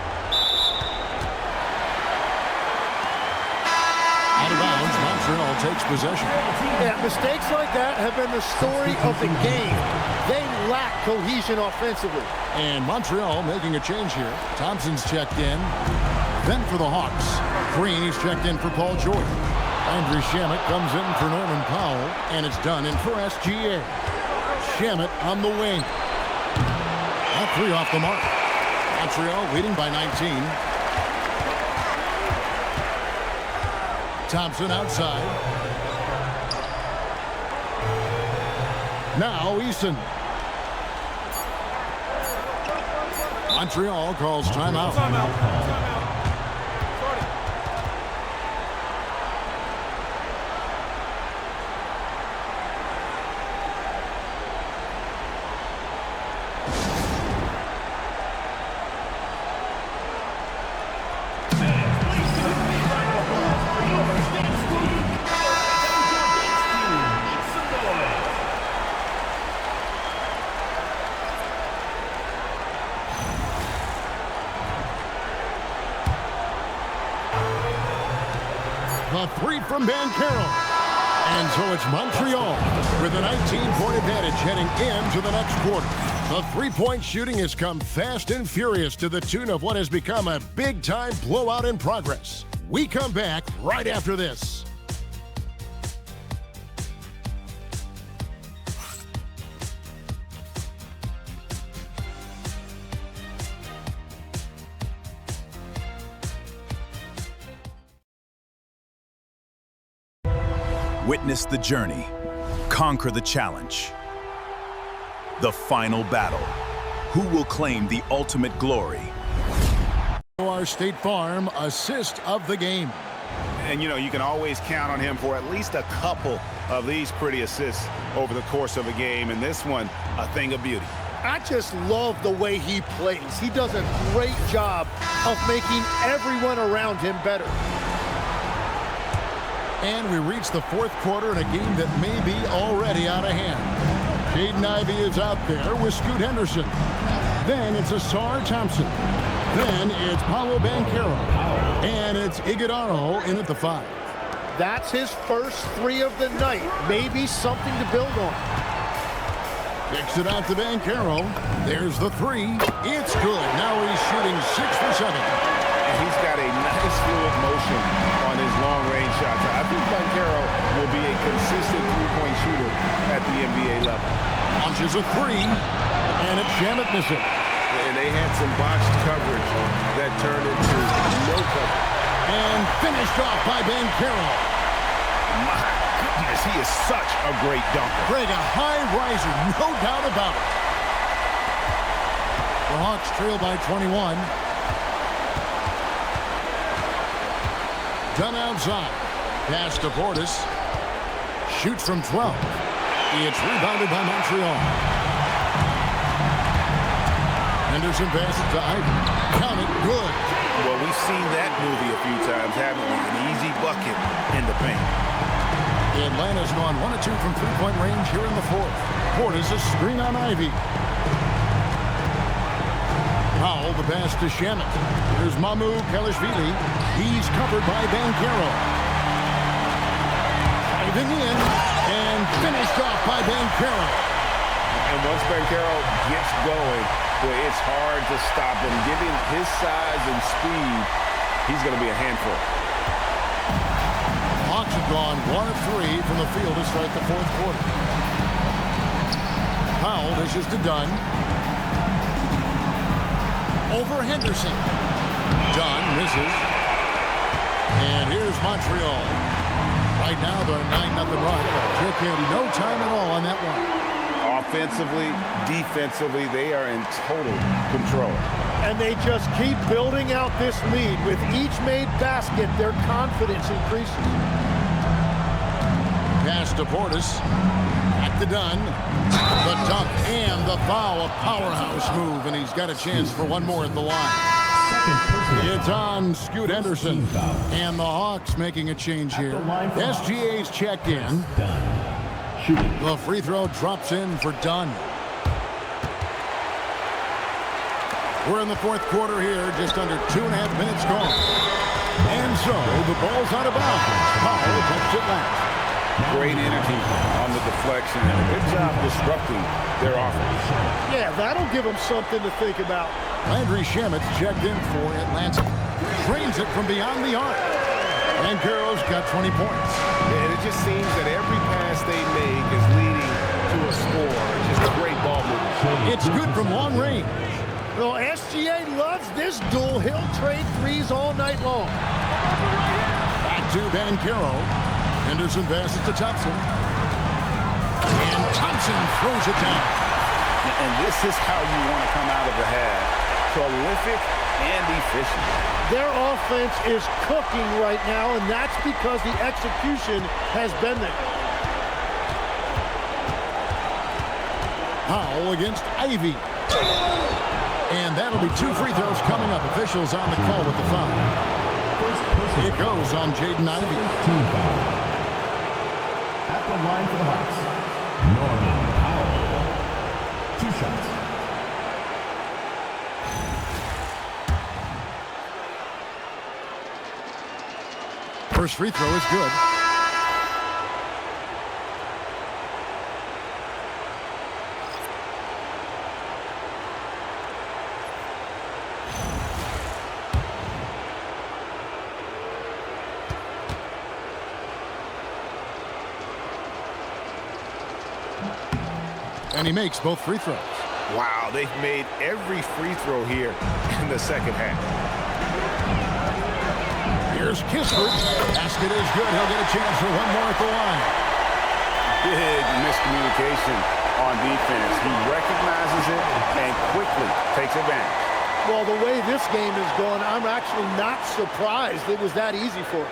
Out of bounds, Montreal takes possession. Yeah, mistakes like that have been the story of the game. They lack cohesion offensively. And Montreal making a change here. Thompson's checked in. Then for the Hawks, Green is checked in for Paul George. Andrew Shamet comes in for Norman Powell, and it's done in for SGA. Shamet on the wing. That 3 off the mark. Montreal leading by 19. Thompson outside. Now Eason. Montreal calls timeout. A 3 from Banchero. And so it's Montreal with a 19-point advantage heading into the next quarter. The three-point shooting has come fast and furious to the tune of what has become a big-time blowout in progress. We come back right after this. Witness the journey. Conquer the challenge. The final battle. Who will claim the ultimate glory? Our State Farm assist of the game. And, you know, you can always count on him for at least a couple of these pretty assists over the course of a game. And this one, a thing of beauty. I just love the way he plays. He does a great job of making everyone around him better. And we reach the fourth quarter in a game that may be already out of hand. Jaden Ivey is out there with Scoot Henderson. Then it's Asar Thompson. Then it's Paulo Banchero. And it's Iguodaro in at the 5. That's his first 3 of the night. Maybe something to build on. Kicks it out to Banchero. There's the 3. It's good. Now he's shooting 6 for 7. And he's got a nice fluid motion on his long-range shots. I think Banchero will be a consistent three-point shooter at the NBA level. Launches a 3, and it's Shamet missing. And they had some botched coverage that turned into no coverage. And finished off by Banchero. My goodness, he is such a great dunker. Greg, a high riser, no doubt about it. The Hawks trail by 21. Done outside. Pass to Portis. Shoots from 12. It's rebounded by Montreal. Henderson passes to Ivey. Count it, good. Well, we've seen that movie a few times, haven't we? An easy bucket in the paint. Atlanta's gone 1 of 2 from three-point range here in the fourth. Portis a screen on Ivey. Powell, the pass to Shamet. Here's Mamu Kelishvili. He's covered by Banchero. Diving in and finished off by Banchero. And once Banchero gets going, boy, it's hard to stop him. Given his size and speed, he's going to be a handful. Hawks have gone 1 of 3 from the field to start the fourth quarter. Powell dishes to Dunn. Over Henderson. Dunn misses. And here's Montreal. Right now they're 9-0 run. Took no time at all on that one. Offensively, defensively, they are in total control. And they just keep building out this lead. With each made basket, their confidence increases. Pass to Portis. Back to Dunn. The dunk and the foul. A powerhouse move, and he's got a chance for one more at the line. It's on Scoot Henderson. And the Hawks making a change here. SGA's checked in. The free throw drops in for Dunn. We're in the fourth quarter here, just under 2.5 minutes gone. And so the ball's out of bounds. Powell touched it last. Great energy on the deflection and a good job disrupting their offense. Yeah, that'll give them something to think about. Landry Shamet's checked in for Atlanta. Drains it from beyond the arc. And Carroll's got 20 points. And it just seems that every pass they make is leading to a score. Just a great ball movement. It's good from long range. Well, SGA loves this duel. He'll trade threes all night long. Back to Banchero. Henderson passes to Thompson. And Thompson throws it down. And this is how you want to come out of the half. Prolific and efficient. Their offense is cooking right now, and that's because the execution has been there. Powell against Ivey. And that'll be 2 free throws coming up. Officials on the call with the foul. It goes on Jaden Ivey. Team foul. At the line for the Hawks, Norman Powell. 2 shots. First free throw is good. And he makes both free throws. Wow, they've made every free throw here in the second half. Here's Kispert. Basket is good. He'll get a chance for one more at the line. Big miscommunication on defense. He recognizes it and quickly takes advantage. Well, the way this game is going, I'm actually not surprised it was that easy for him.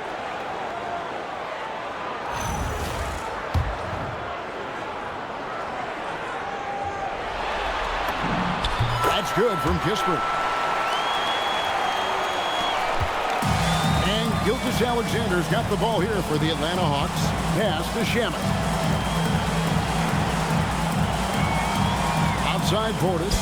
That's good from Kispert. And Gilgeous Alexander's got the ball here for the Atlanta Hawks. Pass to Shamet. Outside Portis.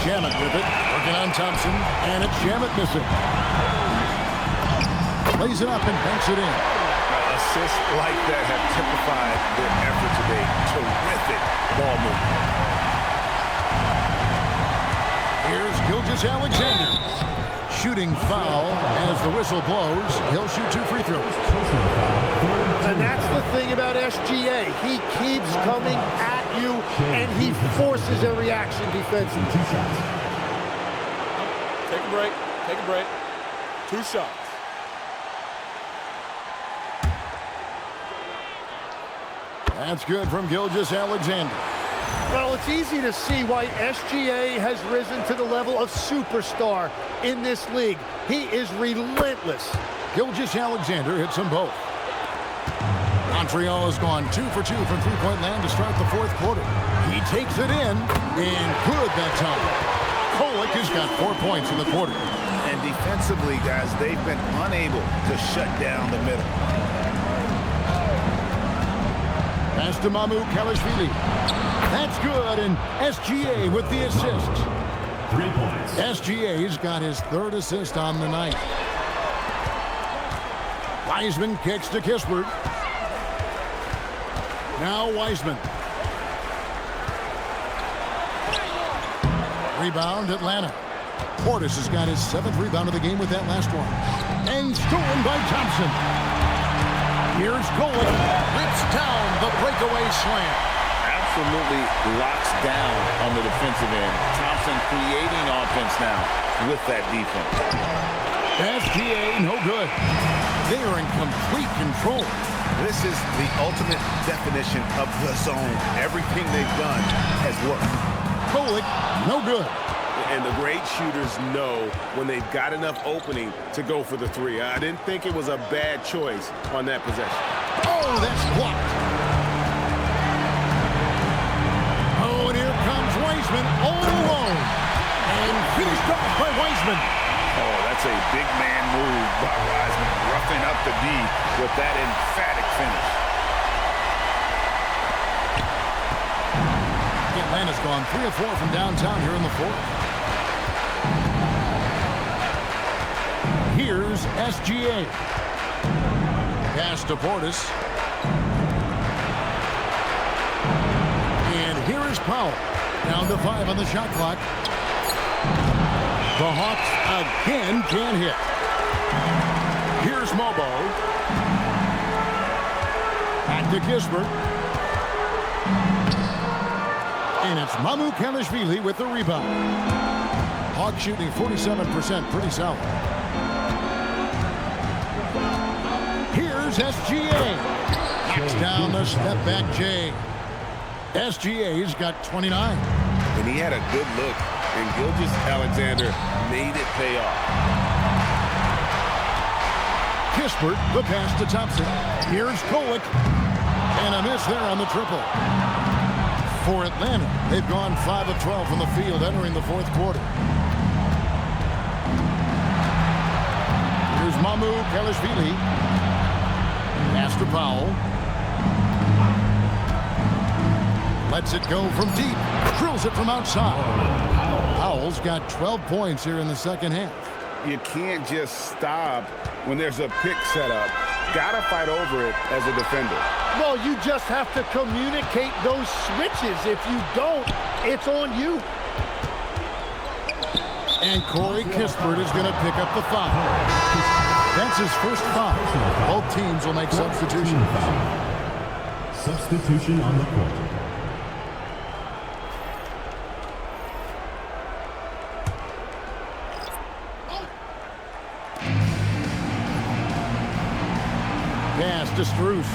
Shamet with it. Working on Thompson. And it's Shamet missing. Plays it up and banks it in. Assists like that have typified their effort today. Terrific ball movement. Here's Gilgeous Alexander. Shooting foul as the whistle blows. He'll shoot 2 free throws. And that's the thing about SGA. He keeps coming at you, and he forces a reaction defensively. 2 shots. Take a break. Take a break. 2 shots. That's good from Gilgeous Alexander. Well, it's easy to see why SGA has risen to the level of superstar in this league. He is relentless. Gilgeous Alexander hits them both. Montreal has gone 2 for 2 from three-point land to start the 4th quarter. He takes it in, and good that time. Koleji has got 4 points in the quarter. And defensively, guys, they've been unable to shut down the middle. Pass to Kelishvili. That's good, and SGA with the assist. 3 points. SGA's got his 3rd assist on the night. Wiseman kicks to Kispert. Now Wiseman. Rebound Atlanta. Portis has got his 7th rebound of the game with that last one. And stolen by Thompson. Here's Koleji. Rips down the breakaway slam. Absolutely locks down on the defensive end. Thompson creating offense now with that defense. SGA, no good. They are in complete control. This is the ultimate definition of the zone. Everything they've done has worked. Koleji, no good. And the great shooters know when they've got enough opening to go for the 3. I didn't think it was a bad choice on that possession. Oh, that's blocked. Oh, and here comes Wiseman all alone. And finished off by Wiseman. Oh, that's a big man move by Wiseman, roughing up the D with that emphatic finish. Atlanta's gone 3 of 4 from downtown here in the 4th. Here's SGA. Pass to Portis. And here is Powell. Down to 5 on the shot clock. The Hawks again can't hit. Here's Mobo. Back to Kispert. And it's Kelishvili with the rebound. Hawks shooting 47%, pretty solid. Here's SGA. Knocks down the step back J. SGA's got 29. And he had a good look, and Gilgeous Alexander made it pay off. Kispert, the pass to Thompson. Here's Koleji. And a miss there on the triple. For Atlanta, they've gone 5 of 12 from the field entering the 4th quarter. Here's Kelishvili. Pass to Powell. Lets it go from deep. Drills it from outside. Powell's got 12 points here in the 2nd half. You can't just stop when there's a pick set up. Gotta fight over it as a defender. Well, you just have to communicate those switches. If you don't, it's on you. And Corey Kispert is going to pick up the foul. That's his first foul. Both teams will make substitutions. Substitution on the court. Pass to Struce.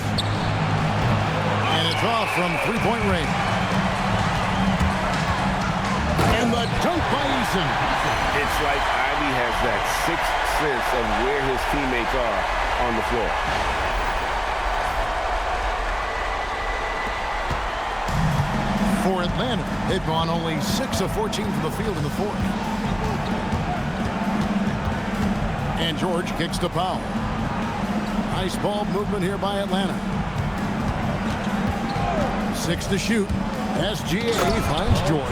And it's off from 3-point range. And the dunk by Eason. It's like Ivy has that sixth sense of where his teammates are on the floor. For Atlanta, they've gone only 6 of 14 from the field in the fourth. And George kicks to Powell. Nice ball movement here by Atlanta. 6 to shoot. SGA finds George.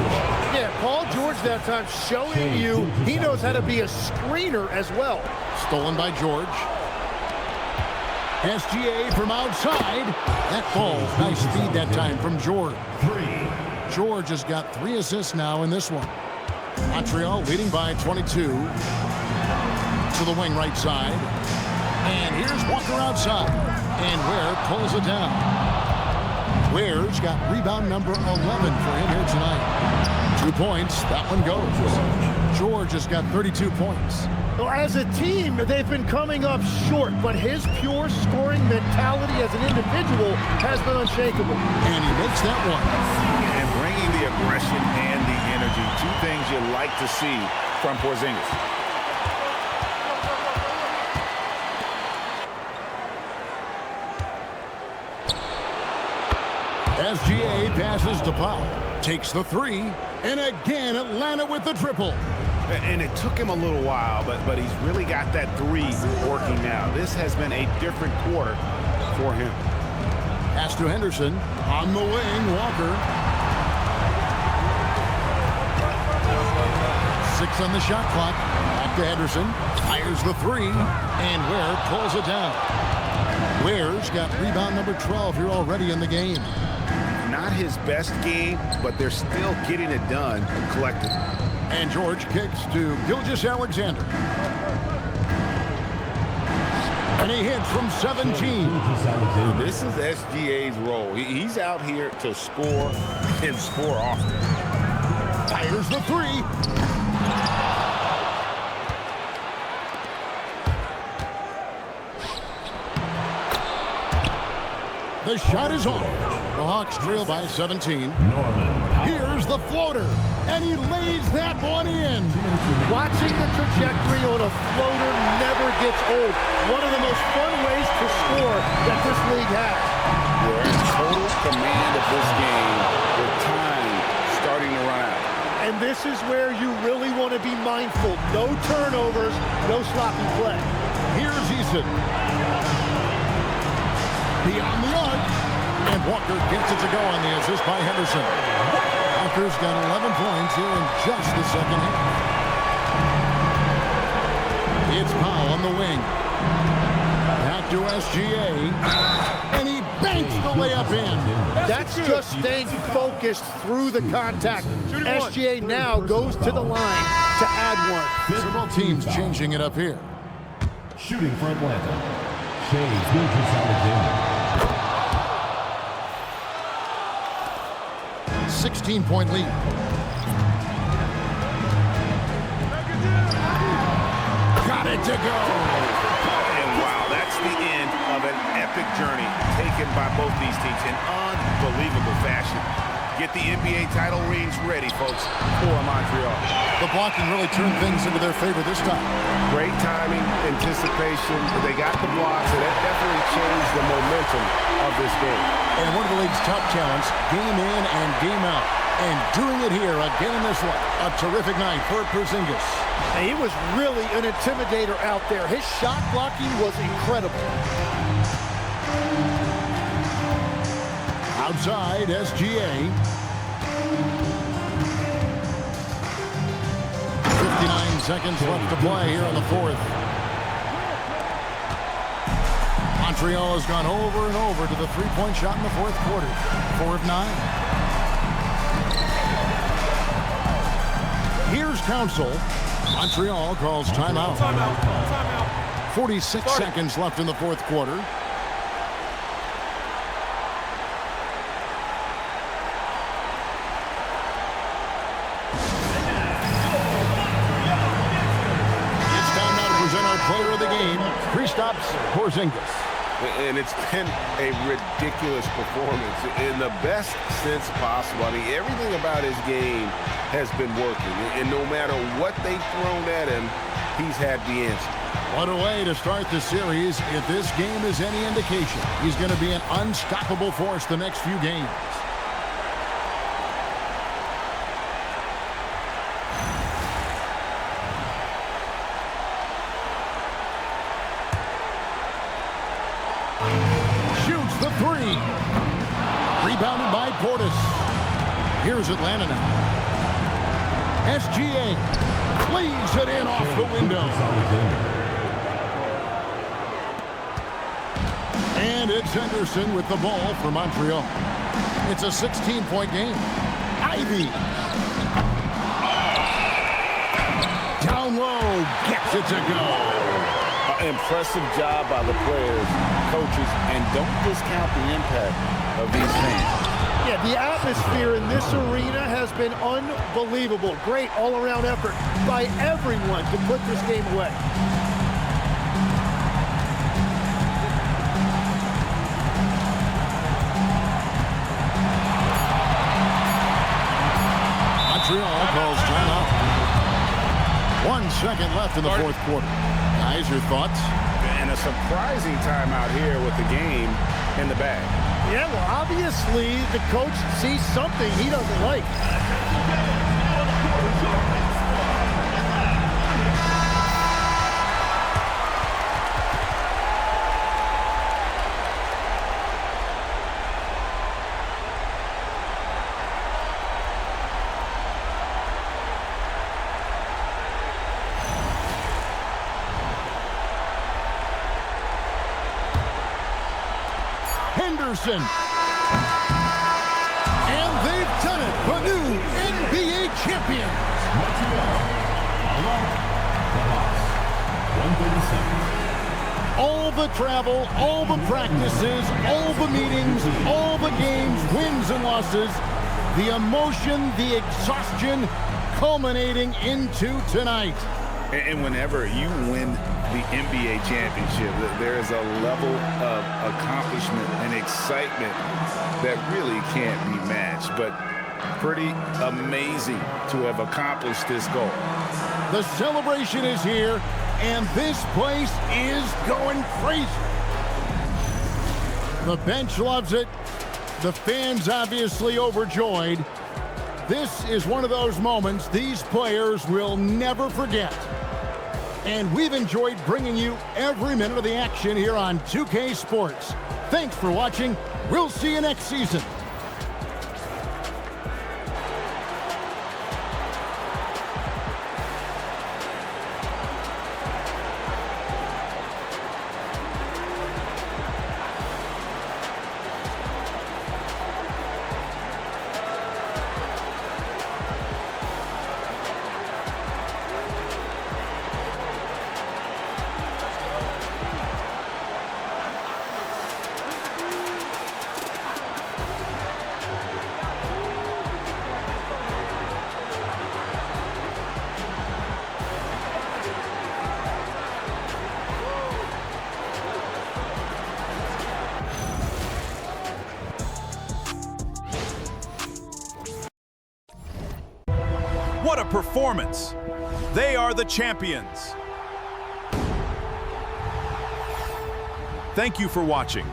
Yeah, Paul George that time showing you he knows how to be a screener as well. Stolen by George. SGA from outside. That ball, nice speed that time from George. George has got 3 assists now in this one. Montreal leading by 22. To the wing right side. And here's Walker outside. And Ware pulls it down. Ware's got rebound number 11 for him here tonight. 2 points. That one goes. George has got 32 points. Well, as a team, they've been coming up short, but his pure scoring mentality as an individual has been unshakable. And he makes that one. And bringing the aggression and the energy, 2 things you like to see from Porzingis. SGA passes to Powell. Takes the 3. And again, Atlanta with the triple. And it took him a little while, but he's really got that 3 working now. This has been a different quarter for him. Pass to Henderson. On the wing, Walker. 6 on the shot clock. Back to Henderson. Fires the 3. And Ware pulls it down. Ware's got rebound number 12 here already in the game. Not his best game, but they're still getting it done collectively. And George kicks to Gilgeous-Alexander. And he hits from 17. This is SGA's role. He's out here to score and score often. Fires the 3. The shot is off. The Hawks trail by 17. Here's the floater, and he lays that one in. Watching the trajectory on a floater never gets old. One of the most fun ways to score that this league has. They're in total command of this game with time starting to run out. And this is where you really want to be mindful. No turnovers, no sloppy play. Here's Eason. Beyond the arc. And Walker gets it to go on the assist by Henderson. Walker's got 11 points here in just the second half. It's Powell on the wing. Back to SGA. And he banks the layup in. That's just staying focused through the contact. SGA now goes to the line to add one. Several teams changing it up here. Shooting for Atlanta, Gilgeous-Alexander. 16-point lead. Got it to go. And wow, that's the end of an epic journey taken by both these teams in unbelievable fashion. Get the NBA title rings ready, folks, for Montreal. The blocking really turned things into their favor this time. Great timing, anticipation. They got the blocks, and that definitely changed the momentum of this game. And one of the league's top talents, game in and game out. And doing it here again in this one. A terrific night for Porzingis. And he was really an intimidator out there. His shot blocking was incredible. Outside, SGA. 59 seconds left to play here in the fourth. Montreal has gone over and over to the three-point shot in the fourth quarter. 4 of 9. Here's Council. Montreal calls timeout. 46 seconds left in the fourth quarter. Player of the game, Kristaps Porzingis. And it's been a ridiculous performance in the best sense possible. I mean, everything about his game has been working. And no matter what they've thrown at him, he's had the answer. What a way to start the series. If this game is any indication, he's going to be an unstoppable force the next few games. Shoots the three. Rebounded by Portis. Here's Atlanta now. SGA plays it in off the window. And it's Henderson with the ball for Montreal. It's a 16-point game. Ivy. Down low, gets it to go. Impressive job by the players, coaches, and don't discount the impact of these fans. Yeah, the atmosphere in this arena has been unbelievable. Great all-around effort by everyone to put this game away. Montreal calls timeout. 1 second left in the fourth quarter. Guys, your thoughts? And a surprising timeout here with the game in the bag. Yeah, well, obviously the coach sees something he doesn't like. Henderson. And they've done it. The new NBA champions. All the travel, all the practices, all the meetings, all the games, wins and losses, the emotion, the exhaustion culminating into tonight. And whenever you win the NBA championship, there is a level of accomplishment and excitement that really can't be matched. But pretty amazing to have accomplished this goal. The celebration is here, and this place is going crazy. The bench loves it. The fans obviously overjoyed. This is one of those moments these players will never forget. And we've enjoyed bringing you every minute of the action here on 2K Sports. Thanks for watching. We'll see you next season. What a performance! They are the champions. Thank you for watching.